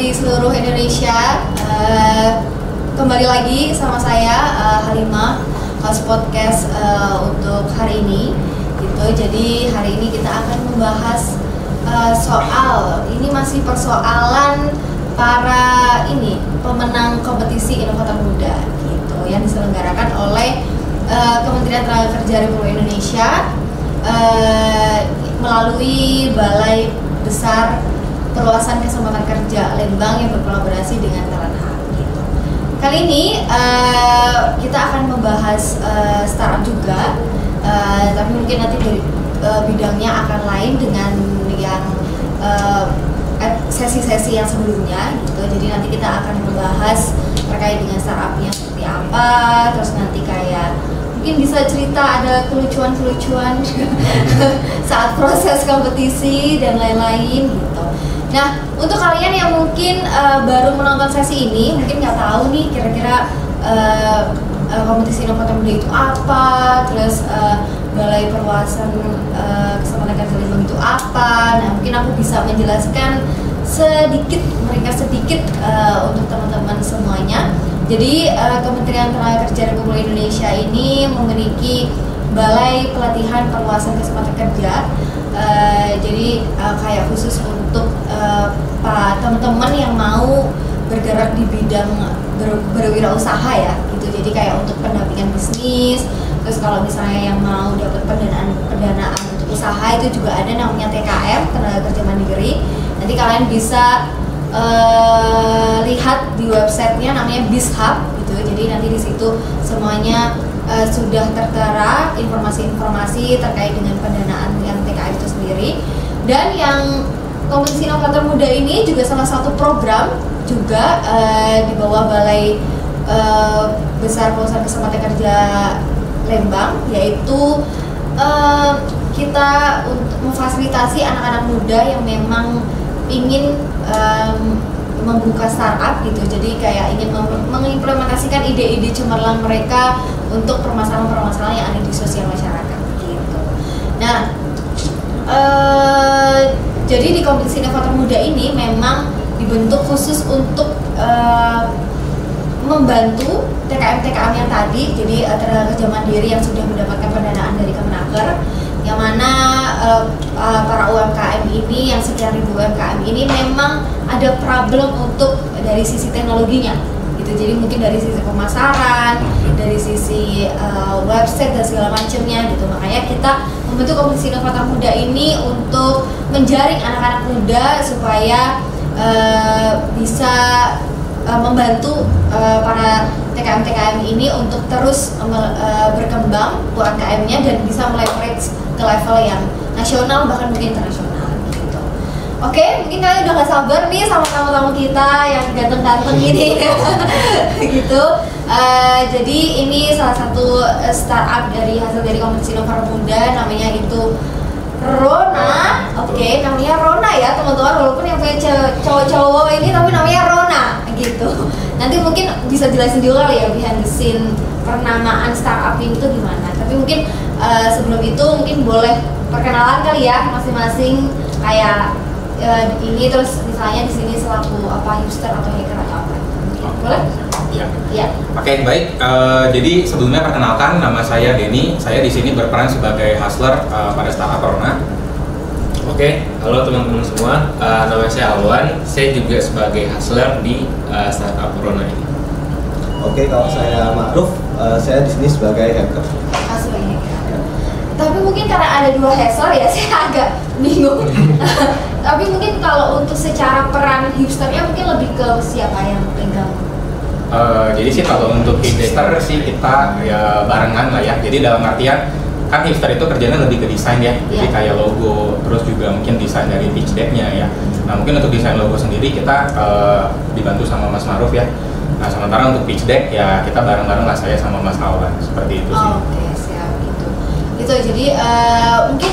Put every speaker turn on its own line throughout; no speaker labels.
di seluruh Indonesia. Kembali lagi sama saya Halimah, host podcast untuk hari ini. Gitu. Jadi hari ini kita akan membahas soal ini masih persoalan para pemenang kompetisi inovator muda gitu yang diselenggarakan oleh Kementerian Tenaga Kerja Republik Indonesia melalui Balai Besar Perluasan Kesempatan Kerja Lembang yang berkolaborasi dengan Talent Hub gitu. Kali ini kita akan membahas startup juga, tapi mungkin nanti dari bidangnya akan lain dengan yang sesi-sesi yang sebelumnya gitu. Jadi nanti kita akan membahas terkait dengan startupnya seperti apa, terus nanti kayak mungkin bisa cerita ada kelucuan-kelucuan saat proses kompetisi dan lain-lain gitu. Nah, untuk kalian yang mungkin baru menonton sesi ini, mungkin nggak tahu nih kira-kira kompetisi inovator muda itu apa, terus Balai Perluasan Kesempatan Kerja Lembang itu apa. Nah, mungkin aku bisa menjelaskan sedikit untuk teman-teman semuanya. Jadi Kementerian Tenaga Kerja Republik Indonesia ini memiliki Balai Pelatihan Perluasan Kesempatan Kerja. Jadi kayak khusus untuk teman-teman yang mau bergerak di bidang berwirausaha ya gitu. Jadi kayak untuk pendampingan bisnis. Terus kalau misalnya yang mau dapat pendanaan untuk usaha itu juga ada namanya TKM, Tenaga Kerja Mandiri. Nanti kalian bisa lihat di websitenya namanya BizHub gitu. Jadi nanti di situ semuanya sudah tertera informasi-informasi terkait dengan pendanaan yang TKM itu sendiri. Dan yang Kompetisi Inovator Muda ini juga salah satu program juga di bawah Balai Besar Perluasan Kesempatan Kerja Lembang, yaitu kita untuk memfasilitasi anak-anak muda yang memang ingin membuka startup gitu. Jadi kayak ingin mengimplementasikan ide-ide cemerlang mereka untuk permasalahan-permasalahan yang ada di sosial masyarakat gitu. Nah, jadi di kompetisi inovator muda ini memang dibentuk khusus untuk membantu TKM-TKM yang tadi, jadi tenaga kerja mandiri yang sudah mendapatkan pendanaan dari Kemenaker, yang mana para UMKM ini, yang sekian ribu UMKM ini memang ada problem untuk dari sisi teknologinya gitu. Jadi mungkin dari sisi pemasaran, dari sisi website dan segala macamnya gitu. Makanya kita membentuk Kompetisi Inovator Muda ini untuk menjaring anak-anak muda supaya bisa membantu para TKM-TKM ini untuk terus berkembang UMKM-nya dan bisa meleverage ke level yang nasional bahkan mungkin internasional gitu. Oke, mungkin kalian udah gak sabar nih sama tamu-tamu kita yang ganteng-ganteng ini gitu. Jadi ini salah satu startup dari hasil dari Kompetisi Inovator Muda, namanya itu Rona. Oke, namanya Rona ya teman-teman, walaupun yang punya cowok-cowok ini tapi namanya Rona gitu. Nanti mungkin bisa jelasin juga kali ya behind the scene pernamaan startup ini tuh gimana. Tapi mungkin sebelum itu mungkin boleh perkenalan kali ya masing-masing, kayak ini terus misalnya di sini selaku apa hipster atau hacker atau apa. Boleh?
Ya. Oke, baik. Jadi sebelumnya perkenalkan, nama saya Denny. Saya di sini berperan sebagai hustler pada startup Rona.
Oke, halo teman-teman semua. Nama saya Alwan. Saya juga sebagai hustler di startup Rona ini.
Oke, kalau saya Ma'ruf, saya di sini sebagai hacker.
Sebagai hacker. Tapi mungkin karena ada dua hustler ya, saya agak bingung. Tapi mungkin kalau untuk secara peran hipsternya mungkin lebih ke siapa yang pegang?
Jadi sih kalau untuk hipster sih kita ya barengan lah ya. Jadi dalam artian kan hipster itu kerjanya lebih ke desain ya. Jadi kayak logo, terus juga mungkin desain dari pitch deck-nya ya. Nah mungkin untuk desain logo sendiri kita dibantu sama Mas Ma'ruf ya. Nah sementara untuk pitch deck ya kita bareng-bareng lah, saya sama Mas Alwan, seperti itu sih.
Oke, siap gitu. Gitu jadi mungkin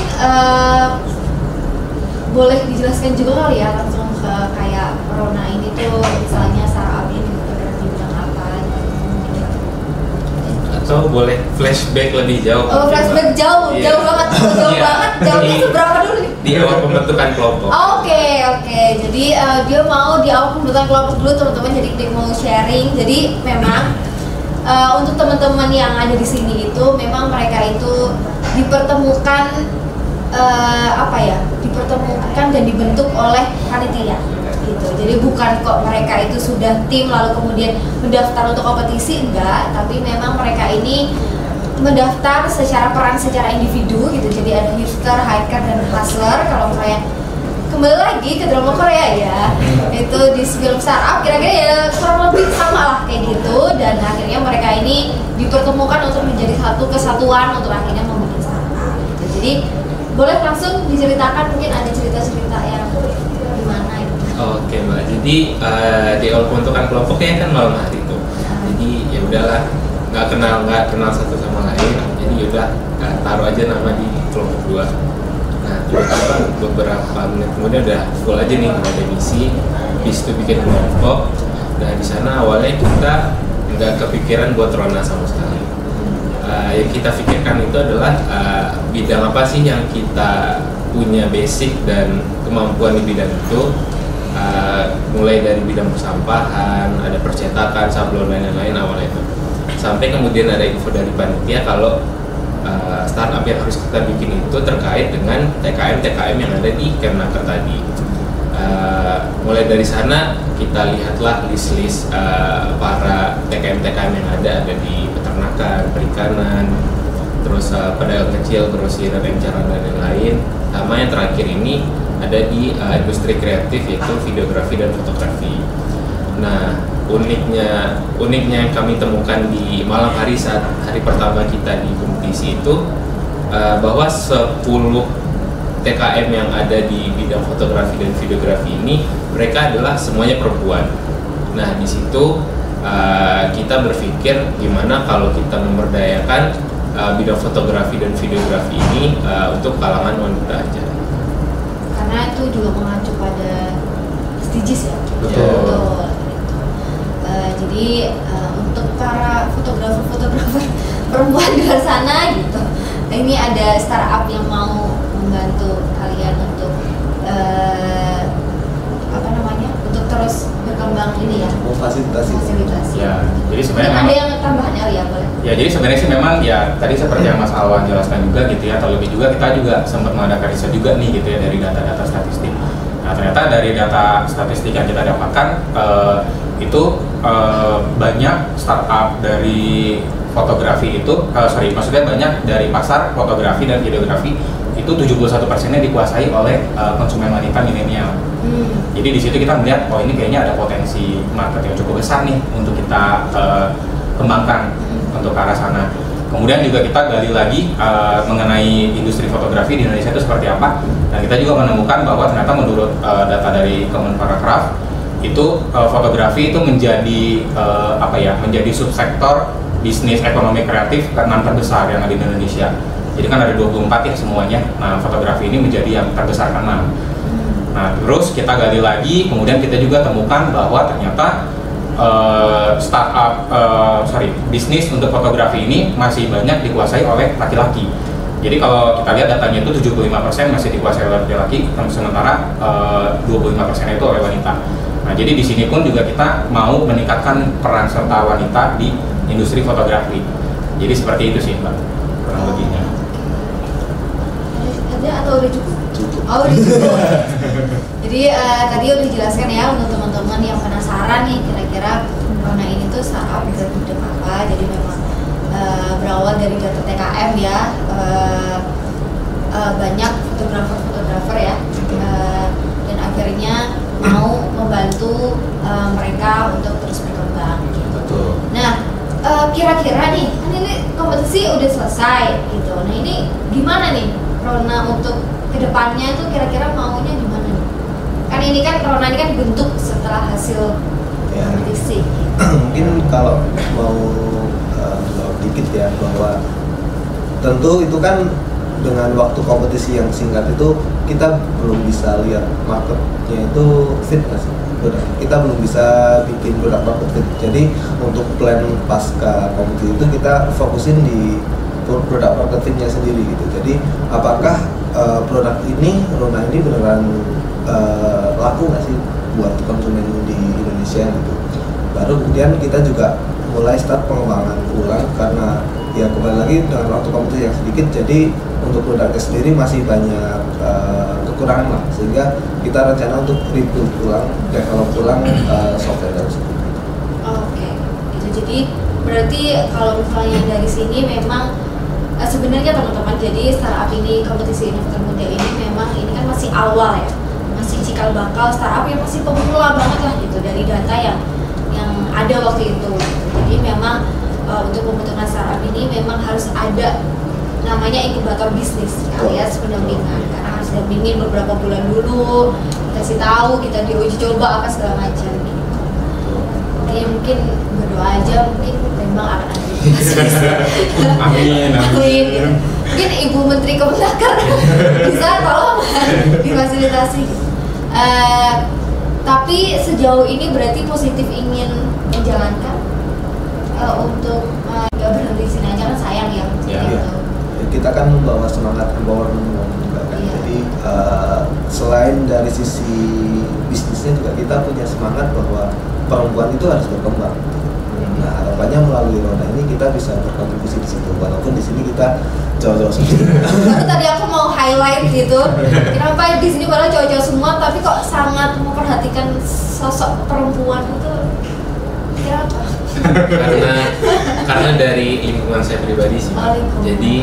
boleh dijelaskan juga kali ya langsung ke kayak Rona ini tuh misalnya startup ini bergerak di bidang apa gitu.
Atau boleh flashback lebih jauh?
Oh, flashback jauh,
Iya.
jauh banget, jauh banget. Jauhnya seberapa dulu nih?
Di awal pembentukan kelompok.
Oke. jadi dia mau di awal pembentukan kelompok dulu teman-teman, jadi dia mau sharing. Jadi memang untuk teman-teman yang ada di sini itu memang mereka itu dipertemukan dipertemukan dan dibentuk oleh panitia gitu. Jadi bukan kok mereka itu sudah tim lalu kemudian mendaftar untuk kompetisi, enggak, tapi memang mereka ini mendaftar secara peran secara individu gitu. Jadi ada hipster, hiker, dan hustler. Kalau misalnya kembali lagi ke drama Korea ya, itu di film startup kira-kira ya kurang lebih sama lah kayak gitu. Dan akhirnya mereka ini dipertemukan untuk menjadi satu kesatuan untuk akhirnya membuat startup gitu. Jadi boleh langsung diceritakan, mungkin ada cerita-cerita yang gimana gitu.
Oke Mbak, jadi di awal pembentukan kelompoknya kan malam hari tuh. Jadi ya udahlah, nggak kenal satu sama lain. Jadi yaudah taruh aja nama di kelompok 2. Nah, tiba-tiba beberapa menit kemudian udah full aja nih, ada misi, bis itu bikin kelompok. Nah di sana awalnya kita nggak kepikiran buat Rona sama sekali. Yang kita pikirkan itu adalah bidang apa sih yang kita punya basic dan kemampuan di bidang itu. Mulai dari bidang persampahan, ada percetakan, sablon dan lain-lain awalnya itu. Sampai kemudian ada info dari panitia kalau startup yang harus kita bikin itu terkait dengan TKM yang ada di Kemnaker tadi. Mulai dari sana kita lihatlah list para TKM yang ada di peternakan, perikanan, terus pedagang kecil, grosir, rencaran dan lain-lain. Sama yang terakhir ini ada di industri kreatif, yaitu videografi dan fotografi. Nah, uniknya yang kami temukan di malam hari saat hari pertama kita di kompetisi itu bahwa 10 TKM yang ada di bidang fotografi dan videografi ini mereka adalah semuanya perempuan. Nah, di situ kita berpikir gimana kalau kita memberdayakan bidang fotografi dan videografi ini untuk kalangan wanita aja.
Karena itu juga mengacu pada SDGs ya.
Betul.
Jadi untuk para fotografer perempuan di luar sana gitu, ini ada startup yang mau membantu kalian untuk untuk terus berkembang ini ya. Fasilitasi.
Ya, jadi sebenarnya
ada yang tambahan ya boleh.
Ya, jadi sebenarnya sih memang ya tadi seperti yang Mas Alwan jelaskan juga gitu ya, terlebih juga kita juga sempat mengadakan riset juga nih gitu ya dari data-data statistik. Nah, ternyata dari data statistik yang kita dapatkan itu banyak startup dari fotografi itu, maksudnya banyak dari pasar fotografi dan videografi itu 71%-nya dikuasai oleh konsumen wanita milenial. Jadi di situ kita melihat, oh ini kayaknya ada potensi market yang cukup besar nih untuk kita kembangkan untuk ke arah sana. Kemudian juga kita gali lagi mengenai industri fotografi di Indonesia itu seperti apa, dan kita juga menemukan bahwa ternyata menurut data dari Kemenparekraf itu fotografi itu menjadi menjadi subsektor bisnis ekonomi kreatif ke-6 terbesar yang ada di Indonesia. Jadi kan ada 24 ya semuanya. Nah, fotografi ini menjadi yang terbesar ke-6. Nah, terus kita gali lagi, kemudian kita juga temukan bahwa ternyata bisnis untuk fotografi ini masih banyak dikuasai oleh laki-laki. Jadi kalau kita lihat datanya itu 75% masih dikuasai oleh laki-laki, sementara 25% itu oleh wanita. Nah, jadi di sini pun juga kita mau meningkatkan peran serta wanita di industri fotografi. Jadi seperti itu sih Mbak, kurang lebihnya.
Ada atau udah cukup? Oh, udah cukup. Jadi tadi udah dijelaskan ya untuk teman-teman yang penasaran nih kira-kira Rona ini tuh startup bisa bidang apa. Jadi memang berawal dari data TKM ya, banyak fotografer ya, dan akhirnya mau membantu mereka untuk terus berkembang gitu.
Betul.
Nah, kira-kira nih, kan ini kompetisi udah selesai gitu. Nah, ini gimana nih Rona untuk kedepannya tuh kira-kira maunya gimana nih? Kan ini kan Rona ini kan dibentuk setelah hasil kompetisi.
Mungkin kalau mau jawab dikit ya, bahwa tentu itu kan dengan waktu kompetisi yang singkat itu kita belum bisa lihat marketnya itu fit nggak sih? Kita belum bisa bikin produk market fit. Jadi untuk plan pasca kompetisi itu kita fokusin di produk market fitnya sendiri gitu. Jadi apakah produk ini Rona ini beneran laku nggak sih buat konsumen di Indonesia gitu. Baru kemudian kita juga mulai start pengembangan ulang, karena ya kembali lagi dengan waktu kompetisi yang sedikit, jadi untuk produknya sendiri masih banyak kekurangan lah, sehingga kita rencana untuk rebuild ulang, develop ulang software tersebut.
Oke, gitu. Jadi berarti kalau misalnya dari sini memang sebenarnya teman-teman, jadi startup ini, kompetisi inovator muda ini memang ini kan masih awal ya, masih cikal bakal startup yang masih pemula banget lah gitu dari data yang ada waktu itu. Jadi memang untuk pembentukan startup ini memang harus ada namanya inkubator bisnis alias pendampingan, karena harus dampingin beberapa bulan dulu, kasih tahu, kita diuji coba apa segala macam gitu. Oke, mungkin berdoa aja, mungkin memang akan ada
Amin.
gitu. Mungkin Ibu Menteri Kemenaker bisa tolong difasilitasi. Tapi sejauh ini berarti positif ingin menjalankan untuk nggak berhenti di sini aja, kan sayang ya. Gitu.
Kita kan membawa semangat empowerment juga kan. Jadi selain dari sisi bisnisnya juga kita punya semangat bahwa perempuan itu harus berkembang. Nah, harapannya melalui roda ini kita bisa berkontribusi di situ, walaupun di sini kita cowok-cowok semua.
Tapi tadi aku mau highlight gitu, kenapa di sini padahal cowok-cowok semua, tapi kok sangat memperhatikan sosok perempuan itu, kira apa?
karena dari lingkungan saya pribadi sih. Jadi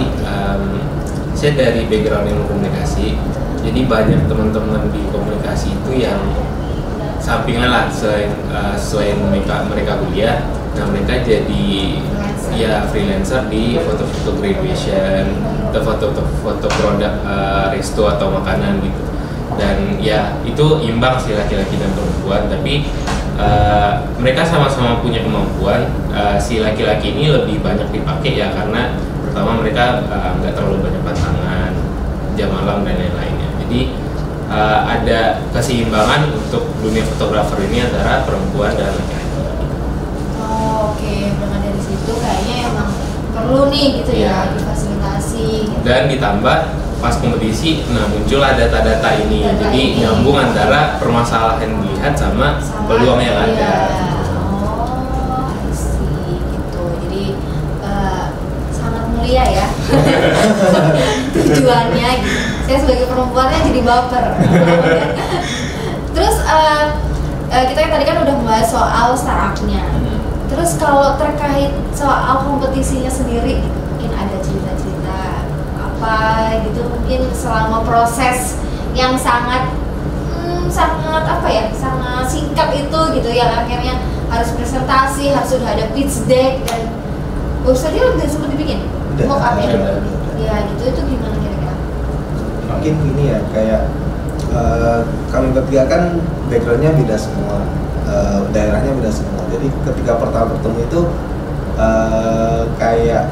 saya dari background ilmu komunikasi, jadi banyak teman-teman di komunikasi itu yang sampingan lah selain mereka kuliah, nah mereka jadi ya freelancer di foto-foto graduation, atau foto-foto produk resto atau makanan gitu. Dan ya itu imbang sih laki-laki dan perempuan, tapi mereka sama-sama punya kemampuan. Si laki-laki ini lebih banyak dipakai ya karena pertama mereka nggak terlalu banyak pasangan, jam malam dan lain-lainnya. Jadi ada keseimbangan untuk dunia fotografer ini antara perempuan dan laki-laki.
Oke, dengan dari situ kayaknya emang perlu nih gitu ya difasilitasi. Gitu.
Dan ditambah pas kompetisi, nah muncullah data-data ini, jadi nyambung antara permasalahan yang dilihat sama peluang yang ada.
Oh, I see, gitu. Jadi sangat mulia ya tujuannya. Gitu. Saya sebagai perempuannya jadi baper. Terus kita tadi kan udah membahas soal startupnya. Terus kalau terkait soal kompetisinya sendiri, gitu, mungkin ada cerita-cerita apa gitu, mungkin selama proses yang sangat apa ya, sangat singkat itu gitu, yang akhirnya harus presentasi, harus sudah ada pitch deck dan website-nya udah sempat dibikin, mock up ya gitu, itu gimana kira-kira?
Mungkin ini ya kayak kami bertiga kan backgroundnya beda semua, daerahnya beda semua. Jadi ketika pertama bertemu itu kayak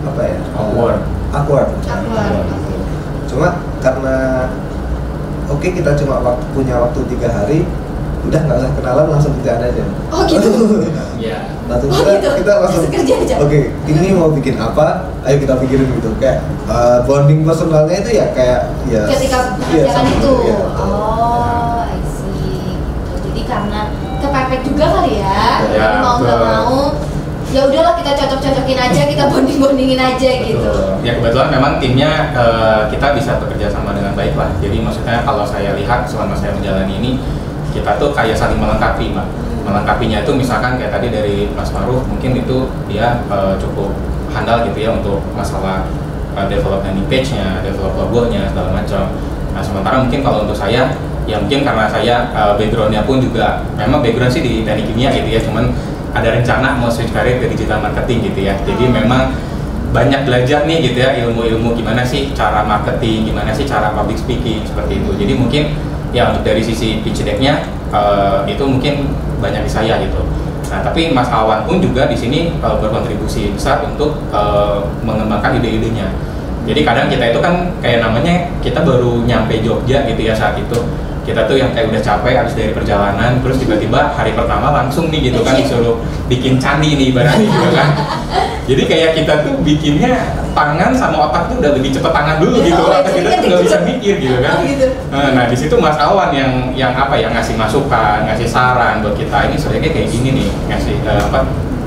apa ya? Awkward. Cuma karena kita cuma punya waktu 3 hari, udah nggak usah kenalan, langsung kerjaan aja.
Oh gitu.
Iya.
Langsung
gitu.
kita langsung
kerja aja.
Ini mau bikin apa? Ayo kita pikirin gitu. Kayak bonding personalnya itu ya kayak ya.
Ketika mengerjakan itu.
Ya,
oh, I see. Gitu. Jadi karena kepepet juga kali ya.
Ya,
mau nggak mau. Ya udahlah, kita cocok-cocokin aja, kita bonding-bondingin aja gitu.
Ya kebetulan memang timnya kita bisa bekerja sama dengan baik lah. Jadi maksudnya kalau saya lihat selama saya menjalani ini, kita tuh kayak saling melengkapi, Mbak. Melengkapinya itu misalkan kayak tadi dari Mas Faruq, mungkin itu dia cukup handal gitu ya untuk masalah develop landing page-nya, develop logo-nya, segala macam. Nah sementara mungkin kalau untuk saya, ya mungkin karena saya background-nya pun juga, memang background sih di teknik kimia gitu ya, cuman ada rencana mau switch karir ke digital marketing gitu ya. Jadi memang banyak belajar nih gitu ya, ilmu-ilmu gimana sih cara marketing, gimana sih cara public speaking, seperti itu. Jadi mungkin ya untuk dari sisi pitch deck-nya itu mungkin banyak di saya gitu. Nah tapi Mas Awan pun juga di sini berkontribusi besar untuk mengembangkan ide-idenya. Jadi kadang kita itu kan kayak namanya kita baru nyampe Jogja gitu ya saat itu. Kita tuh yang kayak udah capek habis dari perjalanan, terus tiba-tiba hari pertama langsung nih gitu kan disuruh bikin candi nih ibaratnya gitu kan. Jadi kayak kita tuh bikinnya tangan sama otak tuh udah lebih cepet tangan dulu gitu,
Oh,
otak
jadi
kita
kan
tuh nggak
gitu.
bisa mikir gitu kan.
Oh, gitu.
Nah di situ Mas Awan yang apa ya, ngasih masukan, ngasih saran buat kita, ini sebenarnya kayak gini nih, ngasih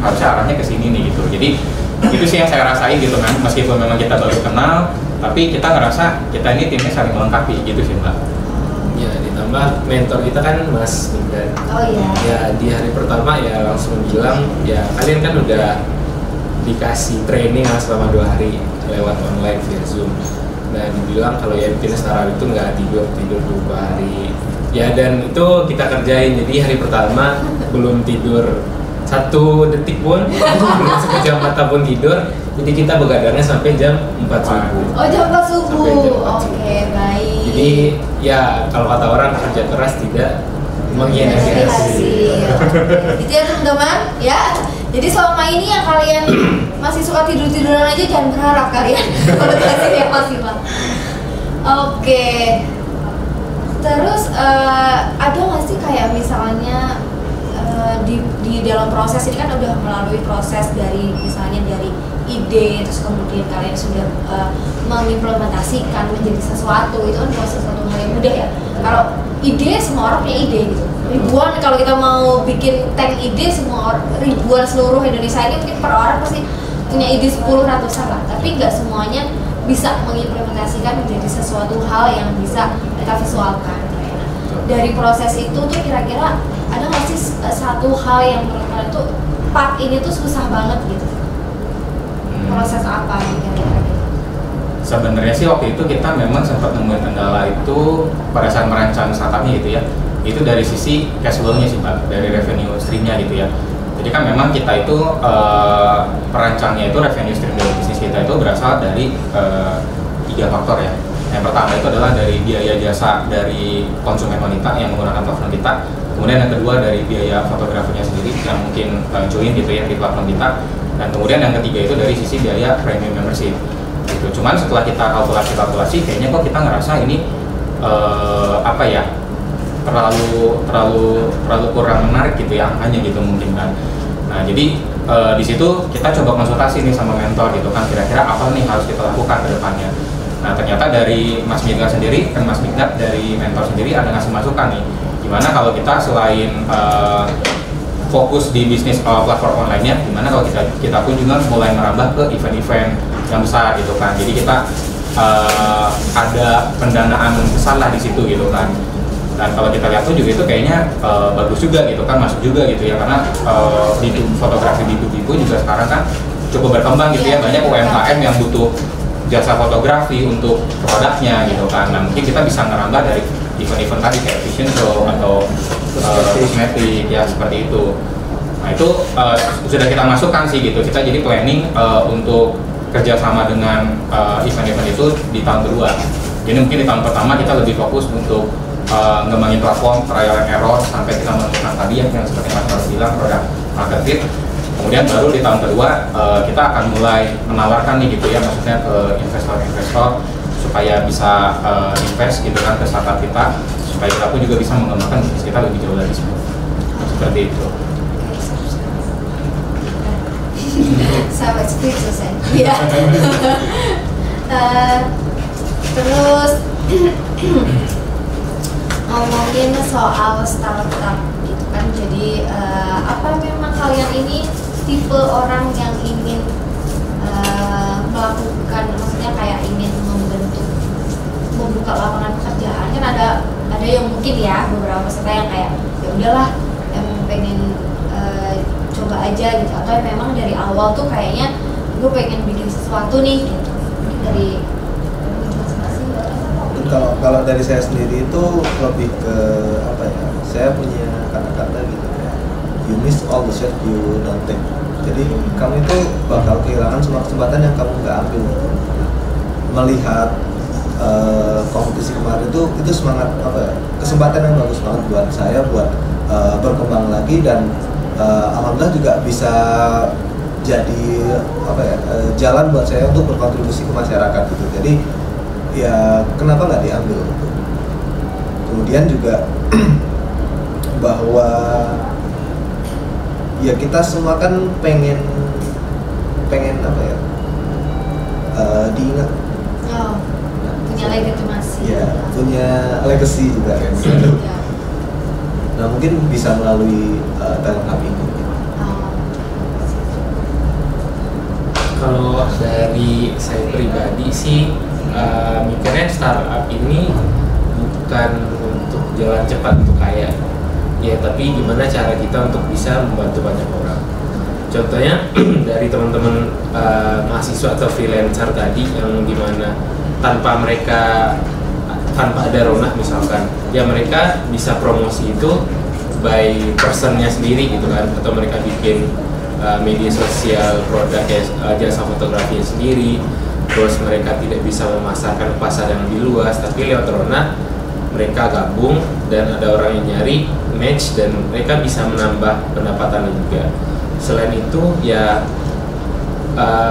harusnya arahnya ke sini nih gitu. Jadi itu sih yang saya rasain gitu kan, meskipun memang kita baru kenal, tapi kita ngerasa kita ini timnya saling melengkapi gitu sih Mbak.
Ya, ditambah mentor kita kan Mas Minggan.
Oh iya.
Ya di hari pertama ya langsung bilang, ya kalian kan udah dikasih training lah selama 2 hari lewat online via Zoom. Nah dibilang kalau ya bikin startup itu nggak tidur 2 hari. Ya dan itu kita kerjain. Jadi hari pertama belum tidur 1 detik pun, belum sekejam mata pun tidur. Jadi kita begadangnya sampai jam 4 subuh.
Oh jam 4 subuh.
Sampai jam 4 subuh.
Oke, baik.
Jadi ya kalau kata orang kerja keras tidak mengkhianati
Dari
hasil.
hasil. Itu ya teman-teman ya. Jadi selama ini yang kalian masih suka tiduran aja, jangan berharap kalian kalau hasilnya maksimal. Oke. Terus ada nggak sih kayak misalnya di dalam proses ini kan udah melalui proses dari misalnya dari ide, terus kemudian kalian sudah mengimplementasikan menjadi sesuatu, itu kan proses satu hal yang mudah ya. Kalau ide, semua orang punya ide gitu. Ribuan, kalau kita mau bikin tank ide, semua orang, ribuan seluruh Indonesia ini mungkin per orang pasti punya ide 10 ratusan lah, tapi nggak semuanya bisa mengimplementasikan menjadi sesuatu hal yang bisa kita visualkan. Nah, dari proses itu tuh kira-kira ada nggak sih satu hal yang menurut kalian tuh part ini tuh susah banget gitu? Proses apa kira-kira gitu?
Sebenarnya sih waktu itu kita memang sempat nemuin kendala itu pada saat merancang startupnya gitu ya. Itu dari sisi cash flow-nya sih Pak, dari revenue stream-nya gitu ya. Jadi kan memang kita itu perancangnya itu revenue stream dari bisnis kita itu berasal dari 3 faktor ya. Yang pertama itu adalah dari biaya jasa dari konsumen wanita yang menggunakan platform kita. Kemudian yang kedua dari biaya fotografernya sendiri yang mungkin join gitu ya di platform kita. Dan kemudian yang ketiga itu dari sisi biaya premium membership. Gitu. Cuman setelah kita kalkulasi, kayaknya kok kita ngerasa ini apa ya, terlalu kurang menarik gitu ya angkanya gitu mungkin kan. Nah jadi di situ kita coba konsultasi nih sama mentor gitu kan, kira-kira apa nih harus kita lakukan ke depannya. Nah ternyata dari Mas Mingga sendiri, kan Mas Mingga dari mentor sendiri ada ngasih masukan nih, gimana kalau kita selain fokus di bisnis platform online-nya, gimana kalau kita pun juga mulai merambah ke event-event yang besar gitu kan. Jadi kita ada pendanaan besar lah di situ gitu kan. Dan kalau kita lihat tuh juga itu kayaknya bagus juga gitu kan, masuk juga gitu ya, karena fotografi B2B pun juga sekarang kan cukup berkembang gitu ya, banyak UMKM yang butuh jasa fotografi untuk produknya gitu kan. Nah mungkin kita bisa ngerambah dari event-event tadi kayak fashion show atau kosmetik ya seperti itu. Nah itu sudah kita masukkan sih gitu. Kita jadi planning untuk kerjasama dengan event-event itu di tahun kedua. Jadi mungkin di tahun pertama kita lebih fokus untuk ngembangin platform trial and error sampai kita menemukan tadi yang seperti Mas Marus bilang produk market fit. Kemudian baru di tahun kedua kita akan mulai menawarkan nih gitu ya, maksudnya ke investor-investor supaya bisa invest gitu kan ke startup kita, supaya kita pun juga bisa mengembangkan bisnis kita lebih jauh lagi seperti itu.
Sampai speechless ya. Iya. Terus ngomongin soal startup gitu kan, jadi apa memang kalian ini tipe orang yang ingin melakukan, maksudnya kayak ingin membuka lapangan pekerjaan? Kan ada yang mungkin ya beberapa peserta yang kayak ya udahlah yang pengen coba aja gitu, atau memang dari awal tuh kayaknya gue pengen bikin sesuatu nih gitu. Mungkin dari
kalau dari saya sendiri itu lebih ke apa ya, saya punya kata-kata gitu ya, you miss all the shot you don't take. Jadi kamu itu bakal kehilangan semua kesempatan yang kamu nggak ambil. Melihat kompetisi kemarin itu semangat apa ya, kesempatan yang bagus banget buat saya buat berkembang lagi, dan alhamdulillah juga bisa jadi apa ya, jalan buat saya untuk berkontribusi ke masyarakat gitu. Jadi ya kenapa nggak diambil? Kemudian juga bahwa ya kita semua kan pengen pengen apa ya, diingat.
Oh, punya legitimasi.
Ya, punya legacy juga kan.
Ya.
Nah mungkin bisa melalui talent hub ini.
Oh.
Kalau dari saya pribadi sih mikirnya startup ini bukan untuk jalan cepat untuk kaya ya, tapi gimana cara kita untuk bisa membantu banyak orang. Contohnya dari teman-teman mahasiswa atau freelancer tadi yang dimana tanpa ada Ronah misalkan, ya mereka bisa promosi itu by personnya sendiri gitu kan, atau mereka bikin media sosial produk jasa fotografinya sendiri, terus mereka tidak bisa memasarkan pasar yang lebih luas, tapi lewat Ronah mereka gabung dan ada orang yang nyari match dan mereka bisa menambah pendapatannya juga. Selain itu ya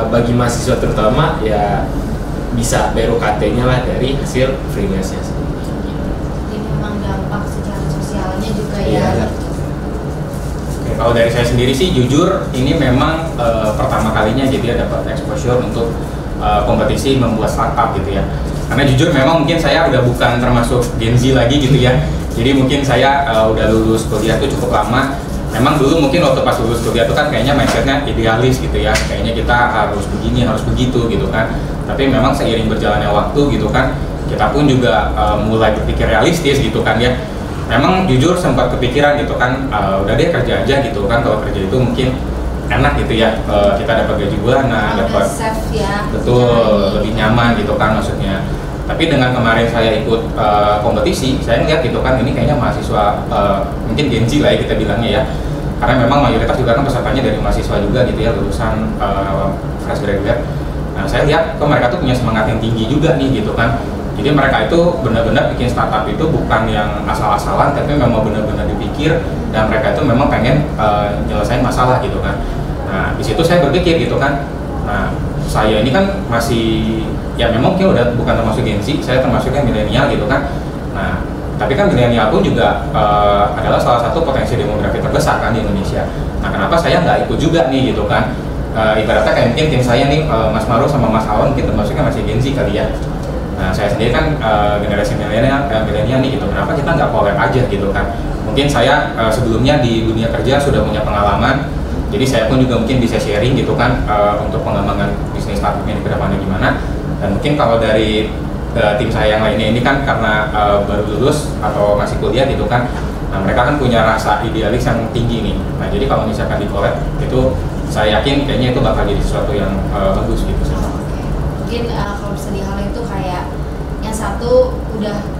bagi mahasiswa terutama ya bisa bayar UKT-nya lah dari hasil freelance-nya sendiri.
Jadi memang dampak secara sosialnya juga
Iya.
ya.
Oke, kalau dari saya sendiri sih jujur ini memang pertama kalinya jadi dapat exposure untuk kompetisi membuat startup gitu ya. Karena jujur memang mungkin saya udah bukan termasuk Gen Z lagi gitu ya. Jadi mungkin saya udah lulus kuliah tuh cukup lama. Memang dulu mungkin waktu pas lulus kuliah itu kan kayaknya mindsetnya idealis gitu ya, kayaknya kita harus begini, harus begitu gitu kan. Tapi memang seiring berjalannya waktu gitu kan, kita pun juga mulai berpikir realistis gitu kan ya. Memang jujur sempat kepikiran gitu kan, udah deh kerja aja gitu kan, kalau kerja itu mungkin enak gitu ya, kita dapat gaji bulanan, dapat
safe ya.
betul, lebih nyaman gitu kan maksudnya. Tapi dengan kemarin saya ikut kompetisi, saya ngeliat gitu kan ini kayaknya mahasiswa mungkin Gen Z lah ya kita bilangnya ya. Karena memang mayoritas juga kan pesertanya dari mahasiswa juga gitu ya, lulusan fresh graduate. Nah saya lihat kok mereka tuh punya semangat yang tinggi juga nih gitu kan. Jadi mereka itu benar-benar bikin startup itu bukan yang asal-asalan, tapi memang benar-benar dipikir dan mereka itu memang pengen nyelesain masalah gitu kan. Nah di situ saya berpikir gitu kan. Nah saya ini kan masih ya memang mungkin udah bukan termasuk Gen Z, saya termasuknya milenial gitu kan. Nah, tapi kan milenial pun juga adalah salah satu potensi demografi terbesar kan di Indonesia. Nah, kenapa saya nggak ikut juga nih gitu kan? Ibaratnya kayak mungkin tim saya nih, Mas Maru sama Mas Awan mungkin termasuknya masih Gen Z kali ya. Nah, saya sendiri kan generasi milenial nih gitu. Kenapa kita nggak collab aja gitu kan? Mungkin saya sebelumnya di dunia kerja sudah punya pengalaman. Jadi saya pun juga mungkin bisa sharing gitu kan untuk pengembangan bisnis startup ini ke depannya gimana. Dan mungkin kalau dari tim saya yang lainnya ini kan karena baru lulus atau masih kuliah gitu kan, nah mereka kan punya rasa idealis yang tinggi nih. Nah jadi kalau misalkan di collab itu saya yakin kayaknya itu bakal jadi sesuatu yang bagus gitu.
Oh, okay. Mungkin kalau bisa di hal itu kayak yang satu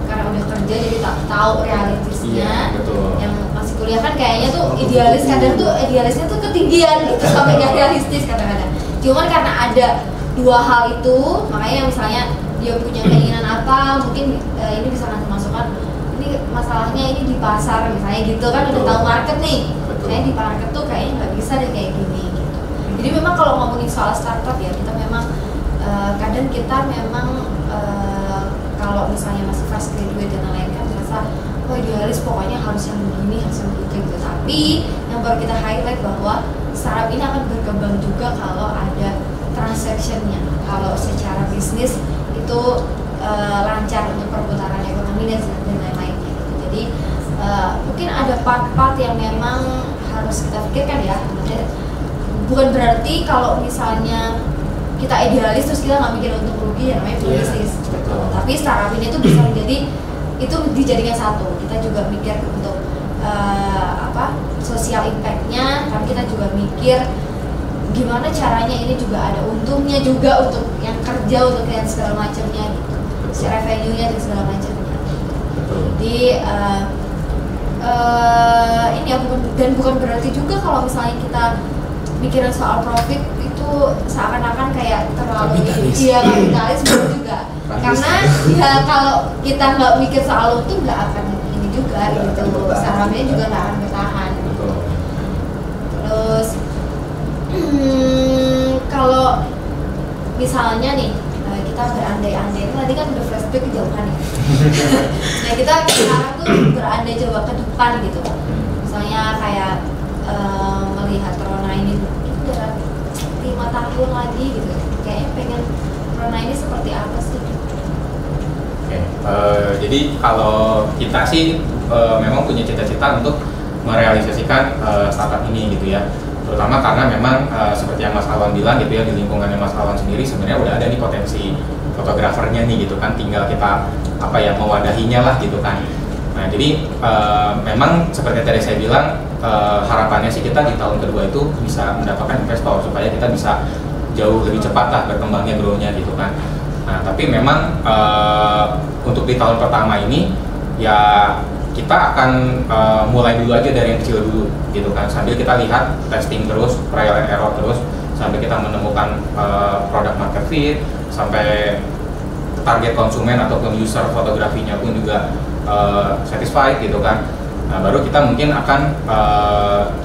karena udah kerja jadi tak tahu realistisnya.
Iya, betul.
Yang masih kuliah kan kayaknya tuh idealis, kadang tuh idealisnya tuh ketinggian gitu sampai gak realistis kadang-kadang. Cuman karena ada dua hal itu, makanya misalnya dia punya keinginan apa, mungkin ini bisa ngasih masukan, ini masalahnya ini di pasar misalnya gitu kan, udah tahu market nih. Kayaknya di market tuh kayaknya nggak bisa deh kayak gini gitu. Jadi memang kalau ngomongin soal startup ya, kita memang kadang kita memang kalau misalnya masih fresh graduate dan lain-lain kan merasa oh idealis pokoknya harus yang begini, harus yang begitu gitu. Tapi yang baru kita highlight bahwa startup ini akan berkembang juga kalau ada transactionnya, kalau secara bisnis itu lancar untuk perputaran ekonomi dan lain-lainnya gitu. Jadi mungkin ada part-part yang memang harus kita pikirkan ya. Bukan berarti kalau misalnya kita idealis terus kita nggak mikir untuk rugi ya, namanya bisnis. Tapi startup ini tuh bisa menjadi itu dijadikan satu. Kita juga mikir untuk sosial impact-nya, tapi kita juga mikir gimana caranya ini juga ada untungnya juga untuk yang kerja, untuk yang segala macamnya gitu, revenue-nya dan segala macamnya. Jadi ini ya bukan berarti juga kalau misalnya kita mikirin soal profit itu seakan-akan kayak terlalu kapitalis juga. Karena ya kalau kita nggak mikir soal untung nggak akan ini juga gitu, sahamnya juga nggak akan bertahan. Terus kalau misalnya nih kita berandai-andai, tadi kan udah flashback ke jauhan ya. Nah kita sekarang tuh berandai coba ke depan gitu. Misalnya kayak melihat Rona ini udah 5 tahun
Jadi kalau kita sih memang punya cita-cita untuk merealisasikan startup ini gitu ya. Terutama karena memang seperti yang Mas Alwan bilang gitu ya, di lingkungannya Mas Alwan sendiri sebenarnya udah ada nih potensi fotografernya nih gitu kan, tinggal kita mewadahinya lah gitu kan. Nah jadi memang seperti tadi saya bilang, harapannya sih kita di tahun kedua itu bisa mendapatkan investor supaya kita bisa jauh lebih cepat lah berkembangnya, grow-nya gitu kan. Nah tapi memang untuk di tahun pertama ini ya kita akan mulai dulu aja dari yang kecil dulu gitu kan, sambil kita lihat testing terus, trial and error terus sampai kita menemukan product market fit, sampai target konsumen ataupun user fotografinya pun juga satisfied gitu kan. Nah baru kita mungkin akan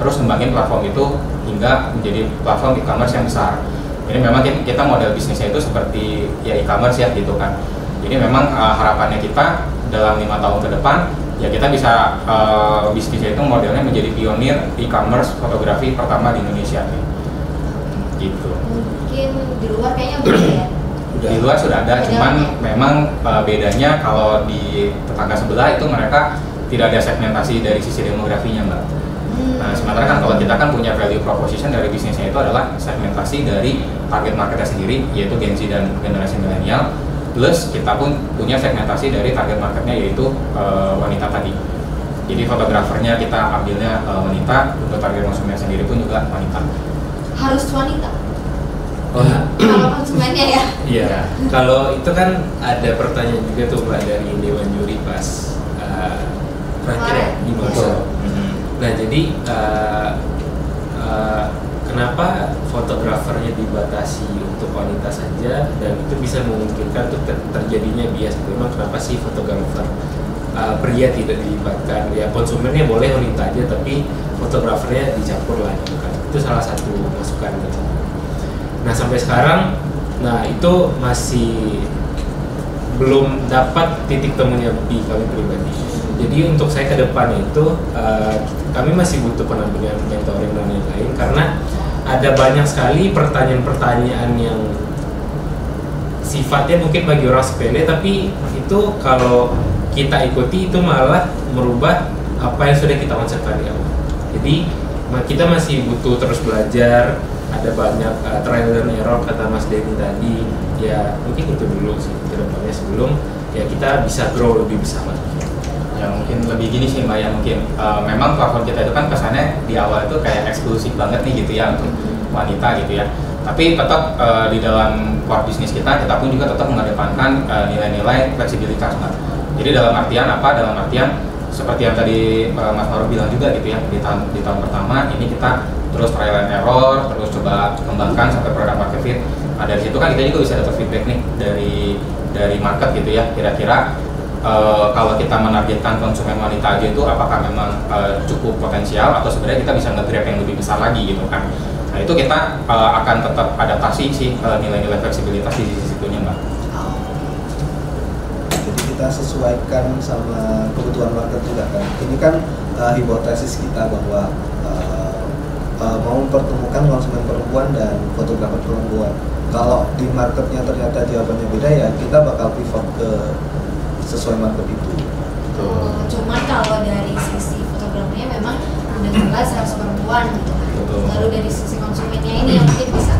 terus ngembangin platform itu hingga menjadi platform e-commerce yang besar. Jadi memang kita model bisnisnya itu seperti ya e-commerce ya gitu kan. Jadi memang harapannya kita dalam 5 tahun ke depan ya kita bisa bisnisnya itu modelnya menjadi pionir e-commerce fotografi pertama di Indonesia gitu.
Mungkin di luar kayaknya udah ya.
Di luar sudah ada, cuman memang bedanya kalau di tetangga sebelah itu mereka tidak ada segmentasi dari sisi demografinya mbak. Nah sementara kan kalau kita kan punya value proposition dari bisnisnya itu adalah segmentasi dari target marketnya sendiri, yaitu Gen Z dan generasi milenial. Plus kita pun punya segmentasi dari target marketnya yaitu wanita tadi. Jadi fotografernya kita ambilnya wanita, untuk target konsumen sendiri pun juga wanita.
Harus wanita?
Oh,
kalau konsumennya ya?
Iya. Kalau itu kan ada pertanyaan juga tuh mbak dari Dewan Juri pas terakhir ya di masa. Nah jadi kenapa fotografernya dibatasi untuk wanita saja dan itu bisa memungkinkan untuk terjadinya bias? Memang kenapa sih fotografer pria tidak dilibatkan? Ya konsumennya boleh wanita aja tapi fotografernya dicampur lah gitu kan. Itu salah satu masukan gitu. Nah sampai sekarang, nah itu masih belum dapat titik temunya di kami pribadi. Jadi untuk saya ke depan itu kami masih butuh pendampingan, mentoring dan lain-lain karena ada banyak sekali pertanyaan-pertanyaan yang sifatnya mungkin bagi orang sepele tapi itu kalau kita ikuti itu malah merubah apa yang sudah kita konsepkan di awal. Jadi kita masih butuh terus belajar, ada banyak trial and error kata Mas Denny tadi. Ya mungkin itu dulu sih ke depannya sebelum ya kita bisa grow lebih besar lagi.
Ya mungkin lebih gini sih mbak ya, mungkin memang platform kita itu kan kesannya di awal itu kayak eksklusif banget nih gitu ya untuk wanita gitu ya, tapi tetap di dalam core bisnis kita pun juga tetap mengedepankan nilai-nilai fleksibilitas mbak. Jadi dalam artian apa? Dalam artian seperti yang tadi Mas Maru bilang juga gitu ya, di tahun pertama ini kita terus trial and error, terus coba kembangkan sampai produk market fit. Nah dari situ kan kita juga bisa dapat feedback nih dari market gitu ya, kira-kira kalau kita menargetkan konsumen wanita aja itu apakah memang cukup potensial atau sebenarnya kita bisa nge-grab yang lebih besar lagi gitu kan. Nah itu kita akan tetap adaptasi sih nilai-nilai fleksibilitas di sisi situnya mbak.
Jadi kita sesuaikan sama kebutuhan market juga kan. Ini kan hipotesis kita bahwa mau mempertemukan konsumen perempuan dan fotografer perempuan. Kalau di marketnya ternyata jawabannya beda ya kita bakal pivot ke sesuai market itu.
Cuman kalau dari sisi fotografernya memang udah jelas harus perempuan gitu kan. Lalu dari sisi konsumennya ini yang mungkin bisa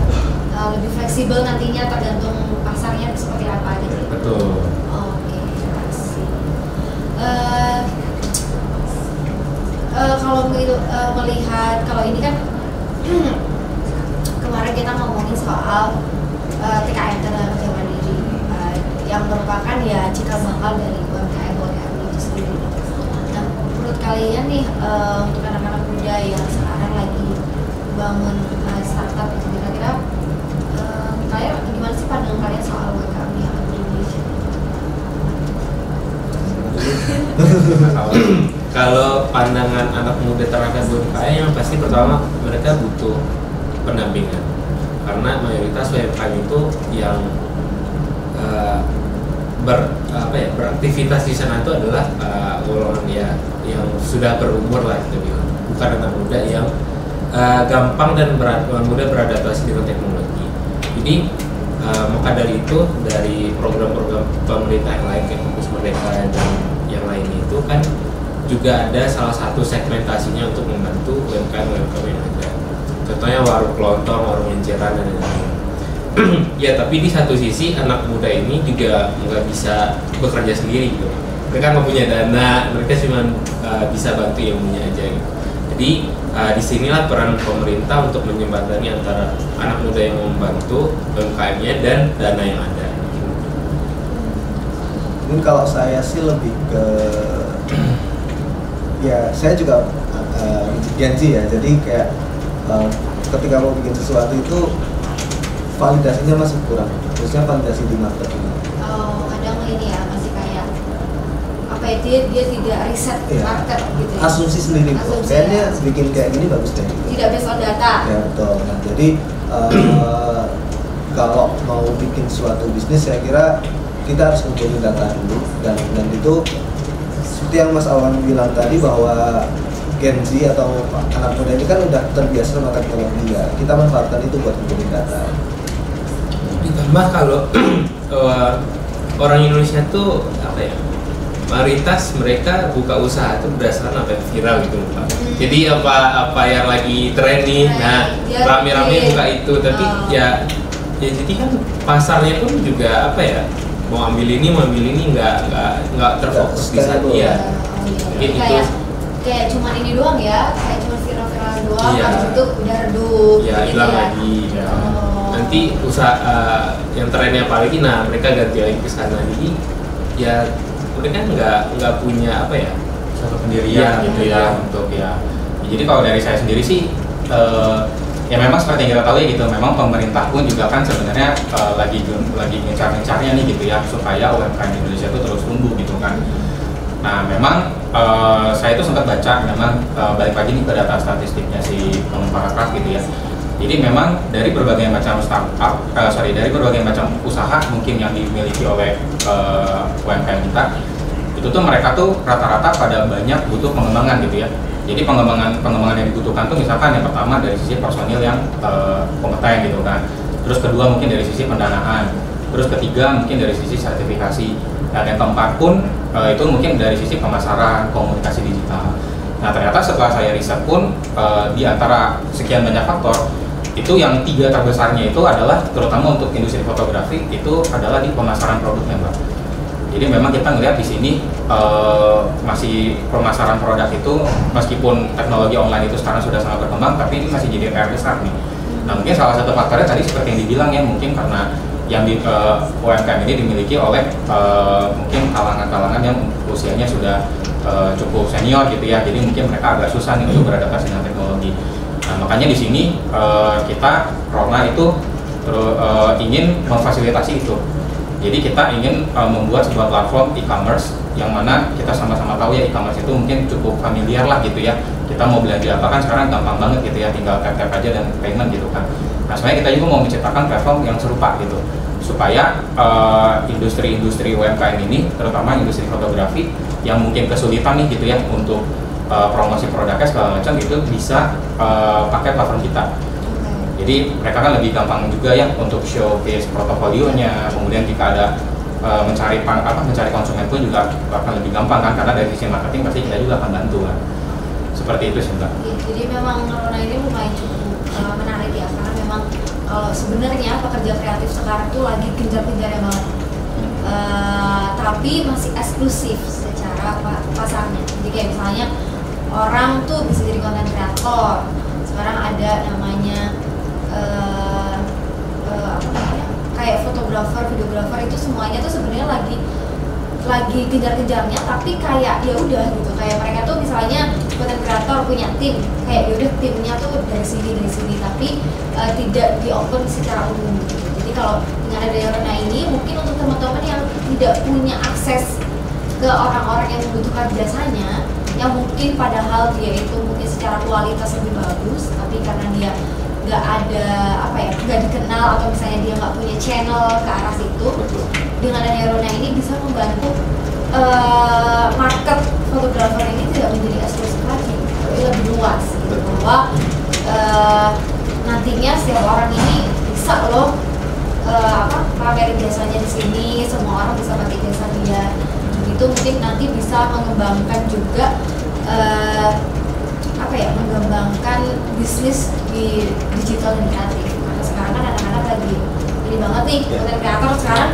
lebih fleksibel nantinya tergantung pasarnya seperti apa gitu.
Betul.
Oke, terima kasih. Kalau melihat kalau ini kan kemarin kita ngomongin soal TKM tenaga kerja mandiri yang merupakan ya cikal bakal dari UMKM itu sendiri. Nah, menurut kalian nih untuk anak-anak muda yang sekarang lagi bangun startup itu kira-kira kalian gimana sih pandangan kalian soal UMKM yang ada di Indonesia?
Kalau pandangan anak muda terhadap UMKM yang pasti pertama mereka butuh pendampingan karena mayoritas UMKM itu yang beraktivitas di sana itu adalah golongan ya yang sudah berumur lah kita bilang, bukan anak muda yang gampang dan mudah beradaptasi dengan teknologi. Jadi maka dari itu dari program-program pemerintah yang lain kayak Fokus Merdeka dan yang lain itu kan juga ada salah satu segmentasinya untuk membantu UMKM yang ada. Contohnya warung kelontong, warung enceran dan lain-lain. Ya tapi di satu sisi anak muda ini juga nggak bisa bekerja sendiri gitu. Mereka nggak punya dana, mereka cuma bisa bantu ilmunya aja gitu. Jadi disinilah peran pemerintah untuk menjembatani antara anak muda yang membantu UMKM-nya dan dana yang ada.
Mungkin kalau saya sih lebih ke ya saya juga Gen Z ya, jadi kayak ketika mau bikin sesuatu itu validasinya masih kurang, khususnya validasi di market ini.
Oh, kadang ini ya masih kayak apa ya, dia tidak riset market gitu ya.
Asumsi sendiri, kayaknya bikin kayak gini bagus deh.
Tidak based on data.
Ya betul. Nah jadi kalau mau bikin suatu bisnis, saya kira kita harus ngumpulin data dulu dan itu seperti yang Mas Awan bilang tadi bahwa Gen Z atau anak muda ini kan udah terbiasa sama teknologi ya. Kita manfaatkan itu buat ngumpulin data.
Ditambah kalau orang Indonesia tuh apa ya, mayoritas mereka buka usaha itu berdasarkan apa yang viral gitu Pak. Jadi apa yang lagi tren nih, nah rame-rame buka itu, tapi ya jadi kan pasarnya pun juga apa ya, mau ambil ini nggak terfokus di sana ya. Gitu.
Kayak cuma ini doang ya, kayak cuma viral-viral doang,
iya.
habis itu udah redup
ya
gitu
hilang
ya.
lagi ya. Nanti usaha yang trennya apalagi, nah mereka ganti lagi ke sana. Jadi ya mereka nggak punya apa ya,
satu pendirian gitu ya untuk ya. Jadi kalau dari saya sendiri sih ya memang seperti yang kita tahu ya gitu, memang pemerintah pun juga kan sebenarnya lagi ngencar-ngencarnya nih gitu ya, supaya UMKM Indonesia itu terus tumbuh gitu kan. Nah memang saya itu sempat baca, memang balik lagi nih ke data statistiknya si Kemenparekraf gitu ya. Jadi memang dari berbagai macam startup, dari berbagai macam usaha mungkin yang dimiliki oleh UMKM kita, itu tuh mereka tuh rata-rata pada banyak butuh pengembangan gitu ya. Jadi pengembangan yang dibutuhkan tuh misalkan yang pertama dari sisi personil yang kompeten gitu kan. Terus kedua mungkin dari sisi pendanaan. Terus ketiga mungkin dari sisi sertifikasi. Dan yang keempat pun itu mungkin dari sisi pemasaran, komunikasi digital. Nah ternyata setelah saya riset pun di antara sekian banyak faktor, itu yang 3 terbesarnya itu adalah terutama untuk industri fotografi itu adalah di pemasaran produknya Mbak. Jadi memang kita ngelihat di sini masih pemasaran produk itu meskipun teknologi online itu sekarang sudah sangat berkembang, tapi ini masih jadi PR besar nih. Nah mungkin salah satu faktornya tadi seperti yang dibilang ya, mungkin karena yang di UMKM ini dimiliki oleh mungkin kalangan-kalangan yang usianya sudah cukup senior gitu ya, jadi mungkin mereka agak susah nih untuk beradaptasi dengan teknologi. Nah makanya di sini kita Rona itu ingin memfasilitasi itu. Jadi kita ingin membuat sebuah platform e-commerce yang mana kita sama-sama tahu ya e-commerce itu mungkin cukup familiar lah gitu ya. Kita mau belanja apa kan sekarang gampang banget gitu ya, tinggal tap-tap aja dan payment gitu kan. Nah sebenarnya kita juga mau menciptakan platform yang serupa gitu, supaya industri-industri UMKM ini, terutama industri fotografi yang mungkin kesulitan nih gitu ya untuk promosi produknya segala macam itu bisa pakai platform kita. Jadi mereka kan lebih gampang juga ya untuk showcase portofolionya, kemudian jika ada mencari konsumen pun juga akan lebih gampang kan, karena dari sisi marketing pasti kita juga akan bantu kan. Seperti itu sih Mbak.
Jadi memang Rona ini lumayan cukup menarik ya, karena memang kalau sebenarnya pekerja kreatif sekarang tuh lagi gencar-gencarnya banget, tapi masih eksklusif secara pasarnya. Jadi kayak misalnya orang tuh bisa jadi konten kreator, sekarang ada namanya kayak fotografer, videografer, itu semuanya tuh sebenarnya lagi kejar-kejarnya, tapi kayak ya udah gitu, kayak mereka tuh misalnya konten kreator punya tim, kayak ya udah timnya tuh dari sini, tapi tidak di open secara umum gitu. Jadi kalau dengan adanya Rona ini, mungkin untuk teman-teman yang tidak punya akses ke orang-orang yang membutuhkan jasanya, yang mungkin padahal dia itu mungkin secara kualitas lebih bagus, tapi karena dia nggak ada nggak dikenal, atau misalnya dia nggak punya channel ke arah situ. Dengan adanya Rona ini bisa membantu market fotografer ini tidak menjadi eksklusif lagi, tapi lebih luas gitu, bahwa nantinya setiap orang ini bisa loh pamerin jasanya di sini, semua orang bisa pakai jasa dia. Itu mungkin nanti bisa mengembangkan juga mengembangkan bisnis di digital dan kreatif. Karena sekarang kan anak-anak lagi ini banget nih, konten kreator sekarang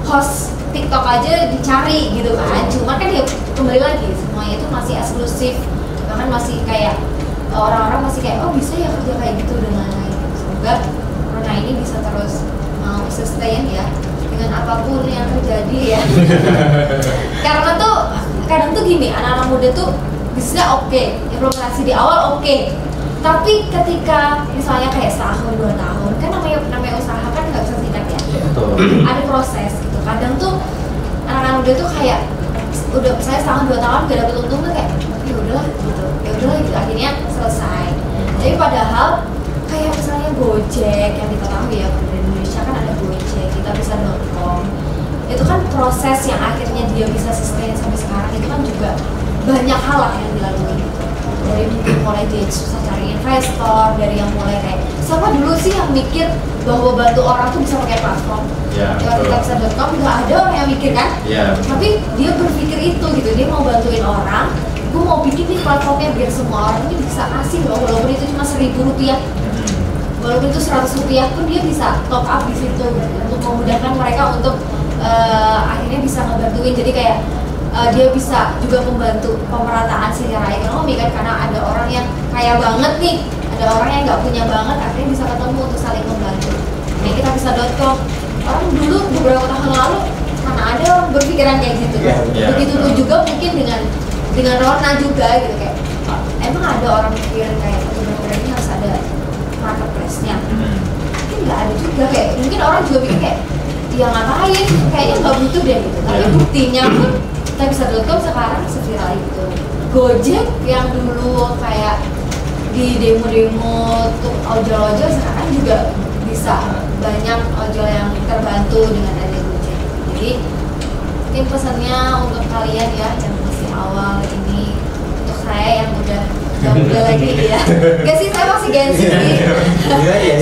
host TikTok aja dicari gitu kan. Cuma kan ya kembali lagi semuanya itu masih eksklusif, bahkan masih kayak orang-orang masih kayak oh bisa ya kerja kayak gitu dan lain-lain. Semoga corona ini bisa terus mau sustain ya dengan apapun yang terjadi ya. Karena tuh kadang tuh gini, anak-anak muda tuh bisnisnya oke, implementasi di awal oke. Tapi ketika misalnya kayak setahun 2 tahun, kan namanya usaha kan nggak bisa singkat ya. Ada proses gitu. Kadang tuh anak-anak muda tuh kayak udah misalnya setahun 2 tahun gak dapet untung tuh kayak ya udahlah gitu, akhirnya selesai. Jadi padahal kayak misalnya Gojek yang kita tahu ya, di Indonesia kan ada Gojek, kita bisa.com. Itu kan proses yang akhirnya dia bisa sustain sampai sekarang itu kan juga banyak hal lah yang dilalui gitu. Dari mulai dia susah cari investor, dari yang mulai kayak siapa dulu sih yang mikir bahwa bantu orang tuh bisa pakai platform. Kita bisa.com nggak ada orang yang mikir kan? Tapi dia berpikir itu gitu, dia mau bantuin orang, gue mau bikin nih platformnya biar semua orang ini bisa kasih loh, walaupun itu cuma Rp1.000, walaupun itu Rp100 pun dia bisa top up di situ gitu, untuk memudahkan mereka untuk akhirnya bisa ngebantuin. Jadi kayak dia bisa juga membantu pemerataan secara ekonomi kan, karena ada orang yang kaya banget nih, ada orang yang nggak punya banget, akhirnya bisa ketemu untuk saling membantu. Kayak kita bisa.com, orang dulu beberapa tahun lalu karena ada orang berpikiran kayak gitu kan. Begitu tuh juga mungkin dengan Rona juga gitu, kayak emang ada orang mikir kayak bener-bener ini harus ada marketplace-nya. Mungkin nggak ada juga, kayak mungkin orang juga pikir kayak ya ngapain, kayaknya nggak butuh deh gitu. Tapi buktinya pun kita bisa.com sekarang seviral itu. Gojek yang dulu kayak di demo-demo tuh ojol-ojol, sekarang juga bisa banyak ojol yang terbantu dengan adanya Gojek. Jadi mungkin pesannya untuk kalian ya yang masih awal ini, untuk saya yang udah gak muda lagi ya. Gak sih, saya masih Gen Z sih.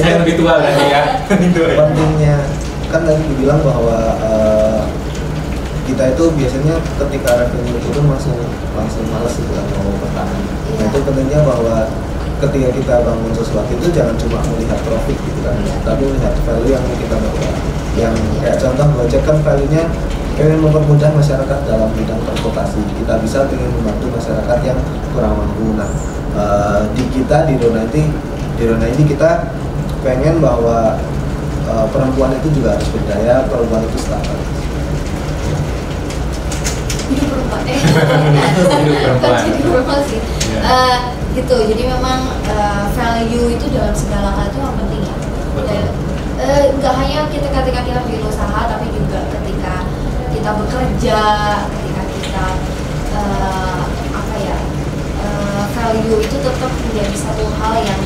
Saya lebih tua berarti ya.
Pentingnya kan tadi dibilang bahwa kita itu biasanya ketika revenue turun langsung malas gitu kan mau bertahan. Nah itu pentingnya bahwa ketika kita bangun sesuatu itu jangan cuma melihat profit gitu kan, tapi melihat value yang kita bawa. Yang kayak contoh Gojek kan value-nya ingin mempermudah masyarakat dalam bidang transportasi. Kita bisa ingin membantu masyarakat yang kurang mampu. Nah di kita di Rona ini kita pengen bahwa perempuan itu juga harus berdaya, perempuan itu setara.
Hidup perempuan sih. Gitu, jadi memang value itu dalam segala hal itu yang penting ya. Nggak hanya ketika kita berusaha, tapi juga ketika kita bekerja, ketika kita value itu tetap menjadi satu hal yang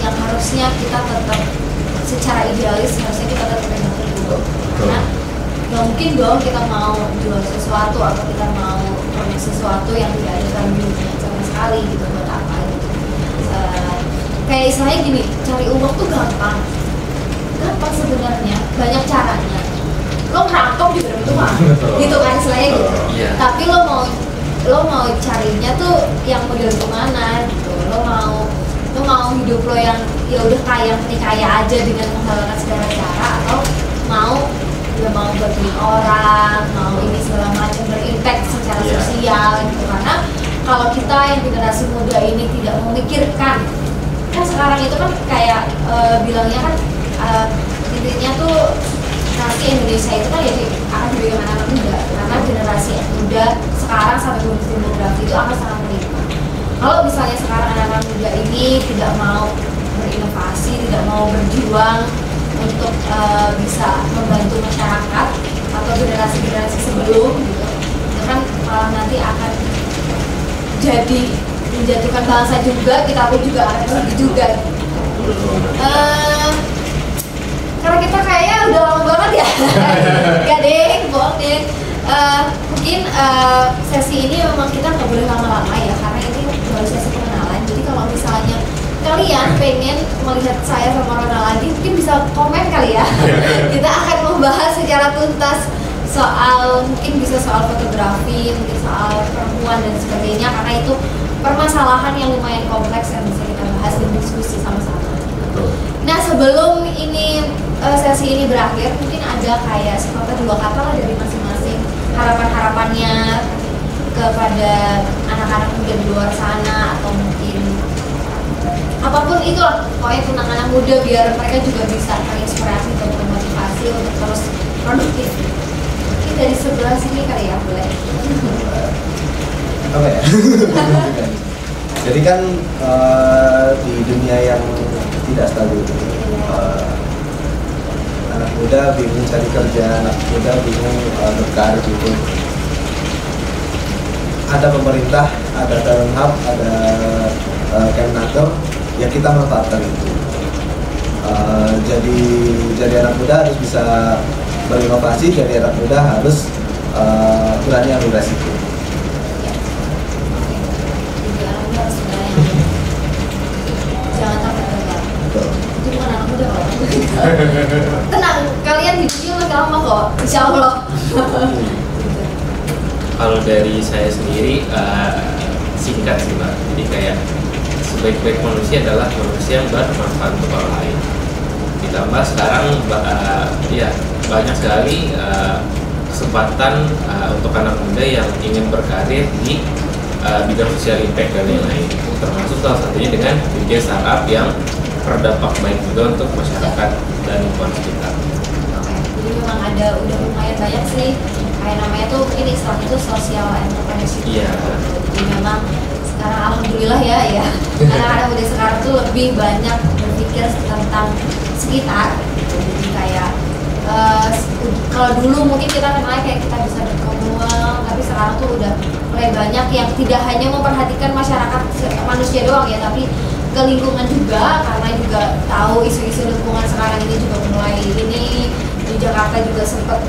harusnya kita tetap secara idealis harusnya kita tetap ingat dulu. Karena nggak mungkin dong kita mau jual sesuatu atau kita mau produk sesuatu yang tidak ada value-nya sama sekali gitu, buat apa gitu. Kayak istilahnya gini, cari uang tuh gampang sebenarnya, banyak caranya. Lo ngerangkap juga dapat uang gitu kan istilahnya gitu. Tapi lo mau carinya tuh yang model kemana gitu. Lo mau hidup lo yang ya udah kaya aja dengan menghalalkan segala cara, atau mau bantuin orang, mau ini segala macam, berimpact secara sosial gitu. Karena kalau kita yang generasi muda ini tidak memikirkan, kan sekarang itu kan kayak bilangnya kan intinya tuh nanti Indonesia itu kan jadi akan diberikan anak muda, karena generasi muda sekarang sampai bonus demografi itu akan sangat meningkat. Kalau misalnya sekarang anak-anak muda ini tidak mau berinovasi, tidak mau berjuang untuk bisa membantu masyarakat atau generasi-generasi sebelum gitu, itu kan malah nanti akan jadi menjatuhkan bangsa juga, kita pun juga akan rugi juga. Karena kita kayaknya udah lama banget ya. Gak deh, bohong deh. Mungkin sesi ini memang kita nggak boleh lama-lama ya, karena ini baru sesi pengenalan. Jadi kalau misalnya kalian pengen melihat saya sama Ronald lagi, mungkin bisa komen kali ya. Kita akan membahas secara tuntas soal, mungkin bisa soal fotografi, mungkin soal perempuan dan sebagainya, karena itu permasalahan yang lumayan kompleks yang bisa kita bahas dan diskusi sama-sama. Nah, sebelum ini sesi ini berakhir, mungkin ada kayak sepatah dua kata lah dari masing-masing harapan-harapannya kepada anak-anak muda di luar sana, atau mungkin apapun itulah, pokoknya tentang anak muda biar mereka juga bisa terinspirasi dan termotivasi untuk terus produktif. Mungkin dari sebelah sini kali ya, boleh.
Apa ya? Jadi kan di dunia yang tidak stabil, anak muda bingung cari kerja, anak muda bingung berkarir gitu. Ada pemerintah, ada talent hub, ada Kemnaker, ya kita manfaatkan itu. Jadi anak muda harus bisa berinovasi, jadi anak muda harus berani ambil resiko.
Jadi anak muda harus berani. Jangan takut gagal. Itu bukan anak muda kok. Tenang, kalian hidupnya masih lama kok, insya Allah.
Kalau dari saya sendiri singkat sih Mbak, jadi kayak sebaik-baik manusia adalah manusia yang bermanfaat untuk orang lain. Ditambah sekarang ya banyak sekali kesempatan untuk anak muda yang ingin berkarir di bidang social impact dan lain-lain, termasuk salah satunya dengan bikin startup yang berdampak baik juga untuk masyarakat dan lingkungan sekitar.
Oke, jadi memang ada udah lumayan banyak sih, kayak namanya tuh mungkin istilah itu social entrepreneurship.
Iya.
Jadi memang sekarang alhamdulillah ya anak-anak muda sekarang tuh lebih banyak berpikir tentang sekitar. Jadi kayak kalau dulu mungkin kita kenalnya kayak kita bisa berkomunal, tapi sekarang tuh udah mulai banyak yang tidak hanya memperhatikan masyarakat manusia doang ya, tapi ke lingkungan juga, karena juga tahu isu-isu lingkungan sekarang ini juga mulai ini di Jakarta juga sempet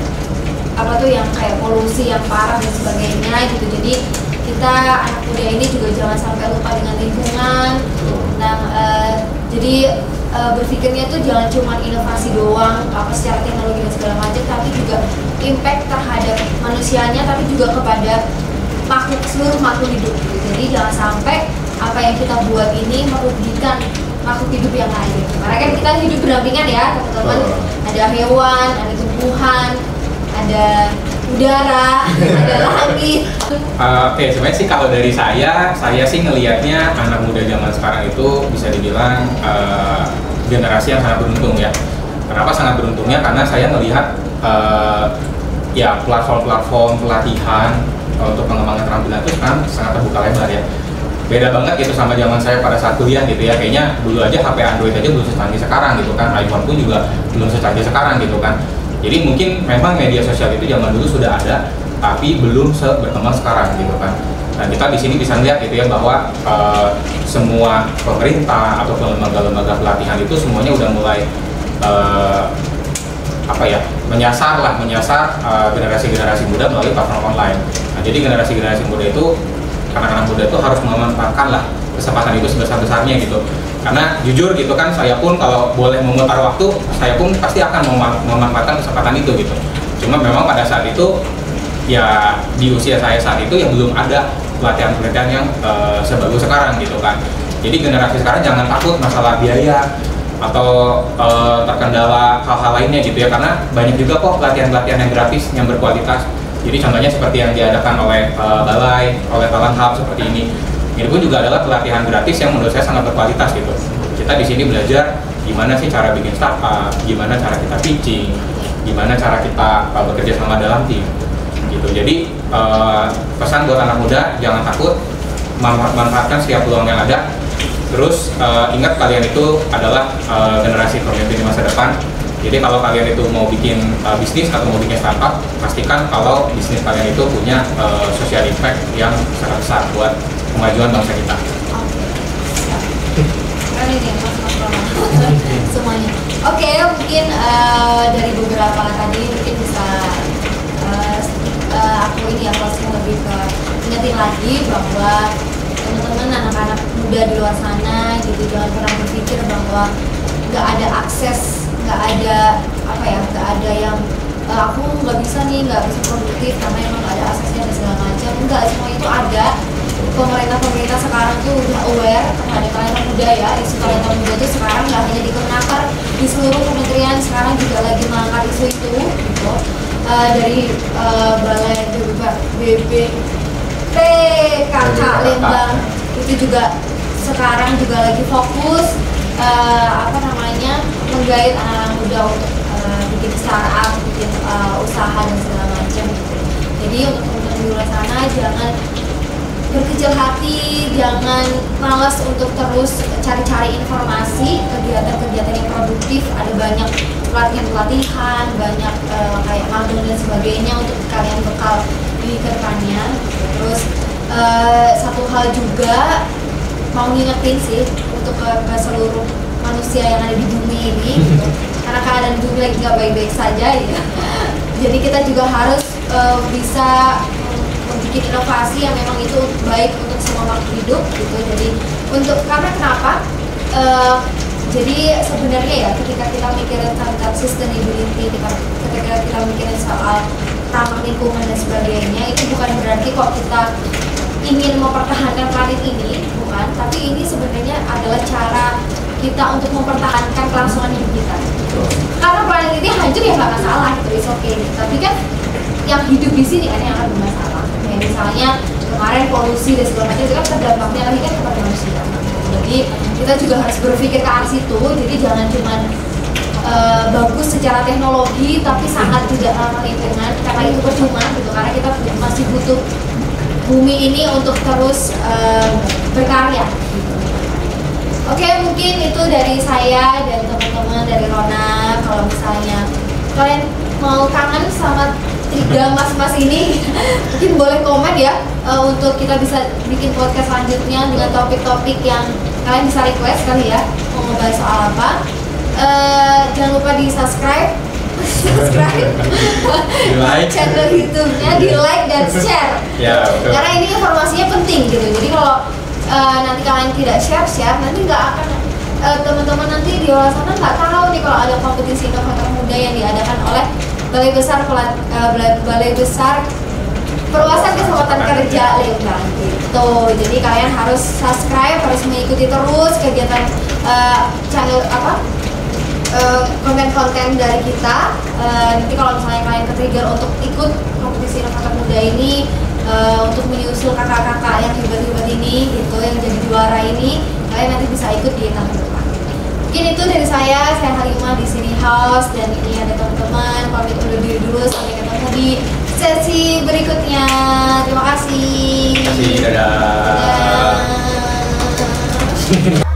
apa tuh yang kayak polusi yang parah dan sebagainya gitu. Jadi kita anak muda ini juga jangan sampai lupa dengan lingkungan. Nah, jadi berpikirnya tuh jangan cuma inovasi doang, apa secara teknologi dan segala macam, tapi juga impact terhadap manusianya, tapi juga kepada seluruh makhluk hidup gitu. Jadi jangan sampai apa yang kita buat ini merugikan makhluk hidup yang lain. Karena kan kita hidup berdampingan ya teman-teman. Ada hewan, ada tumbuhan, ada udara, ada langit.
Oke, sebenarnya sih kalau dari saya sih ngelihatnya anak muda zaman sekarang itu bisa dibilang generasi yang sangat beruntung ya. Kenapa sangat beruntungnya? Karena saya melihat ya platform-platform pelatihan untuk pengembangan keterampilan itu sekarang sangat terbuka lebar ya. Beda banget gitu sama zaman saya pada saat kuliah gitu ya. Kayaknya dulu aja HP Android aja belum secanggih sekarang gitu kan. iPhone pun juga belum secanggih sekarang gitu kan. Jadi mungkin memang media sosial itu zaman dulu sudah ada, tapi belum berkembang sekarang gitu kan. Dan kita di sini bisa lihat gitu ya bahwa semua pemerintah atau lembaga-lembaga pelatihan itu semuanya udah mulai menyasar generasi-generasi muda melalui platform online. Nah, jadi generasi-generasi muda itu, anak-anak muda itu harus memanfaatkan lah kesempatan itu sebesar-besarnya gitu. Karena jujur gitu kan, saya pun kalau boleh memutar waktu, saya pun pasti akan memanfaatkan kesempatan itu gitu. Cuma memang pada saat itu, ya di usia saya saat itu ya belum ada pelatihan-pelatihan yang sebagus sekarang gitu kan. Jadi generasi sekarang jangan takut masalah biaya atau terkendala hal-hal lainnya gitu ya, karena banyak juga kok pelatihan-pelatihan yang gratis yang berkualitas. Jadi contohnya seperti yang diadakan oleh Balai, oleh Talent Hub seperti ini. Ini pun juga adalah pelatihan gratis yang menurut saya sangat berkualitas gitu. Kita di sini belajar gimana sih cara bikin startup, gimana cara kita pitching, gimana cara kita bekerja sama dalam tim gitu. Jadi pesan buat anak muda, jangan takut, manfaatkan setiap peluang yang ada. Terus ingat kalian itu adalah generasi pemimpin di masa depan. Jadi kalau kalian itu mau bikin bisnis atau mau bikin startup, pastikan kalau bisnis kalian itu punya social impact yang sangat besar buat kemajuan bangsa kita.
Kan ini mas semuanya. Oke, mungkin dari beberapa tadi mungkin bisa aku ini ya closing lebih ke ingetin lagi bahwa teman-teman anak-anak muda di luar sana gitu, jangan pernah berpikir bahwa nggak ada akses, nggak ada nggak ada yang aku nggak bisa nih, nggak bisa produktif karena emang nggak ada aksesnya dan segala macam. Enggak, semua itu ada. Pemerintah sekarang tuh udah aware terhadap talenta muda ya. Isu talenta muda tuh sekarang nggak hanya di Kemenaker, di seluruh kementerian sekarang juga lagi mengangkat isu itu gitu. Dari balai BPPKK Lembang itu juga sekarang juga lagi fokus menggait anak-anak muda untuk bikin startup, bikin usaha dan segala macam gitu. Jadi untuk teman-teman di luar sana jangan berkecil hati, jangan malas untuk terus cari-cari informasi, kegiatan-kegiatan yang produktif, ada banyak pelatihan-pelatihan, banyak kayak magang dan sebagainya untuk kalian bekal di kedepannya. Terus satu hal juga mau ngingetin sih untuk ke seluruh manusia yang ada di bumi ini gitu. Karena keadaan bumi lagi gak baik-baik saja ya. Jadi kita juga harus bisa bikin inovasi yang memang itu baik untuk semua makhluk hidup gitu. Jadi karena kenapa? Jadi sebenarnya ya ketika kita mikirin tentang sustainability, ketika kita mikirin soal ramah lingkungan dan sebagainya, itu bukan berarti kok kita ingin mempertahankan planet ini, bukan. Tapi ini sebenarnya adalah cara kita untuk mempertahankan kelangsungan hidup kita. Karena planet ini hancur ya nggak masalah, gitu, is okay. Tapi kan yang hidup di sini kan yang akan bermasalah. Kayak misalnya kemarin polusi dan segala macam itu kan terdampaknya lagi kan kepada manusia. Jadi kita juga harus berpikir ke arah situ. Jadi jangan cuma bagus secara teknologi tapi sangat tidak ramah lingkungan, karena itu percuma gitu. Karena kita masih butuh bumi ini untuk terus berkarya. Oke, mungkin itu dari saya dan teman-teman dari Rona. Kalau misalnya kalian mau kangen sama tiga mas-mas ini, mungkin boleh komen ya untuk kita bisa bikin podcast selanjutnya dengan topik-topik yang kalian bisa request kali ya, mau ngebahas soal apa. Jangan lupa di subscribe
di like
channel YouTube-nya, di like dan share.
Ya, betul.
Karena ini informasinya penting gitu. Jadi kalau nanti kalian tidak share, nanti nggak akan teman-teman nanti di luar sana nggak tahu nih kalau ada kompetisi inovator muda yang diadakan oleh Balai Besar Perluasan Kesempatan Kerja Lembang gitu. Jadi kalian harus subscribe, harus mengikuti terus kegiatan channel konten-konten dari kita. Nanti kalau misalnya kalian ke-trigger untuk ikut kompetisi inovator muda ini, untuk menyusul kakak-kakak yang hebat-hebat ini gitu, yang jadi juara ini, kalian nanti bisa ikut di tahun depan. Mungkin itu dari saya Halimah di sini host, dan ini ada teman-teman pamit undur diri dulu, sampai ketemu di sesi berikutnya. Terima kasih.
Dadah.
Dadah.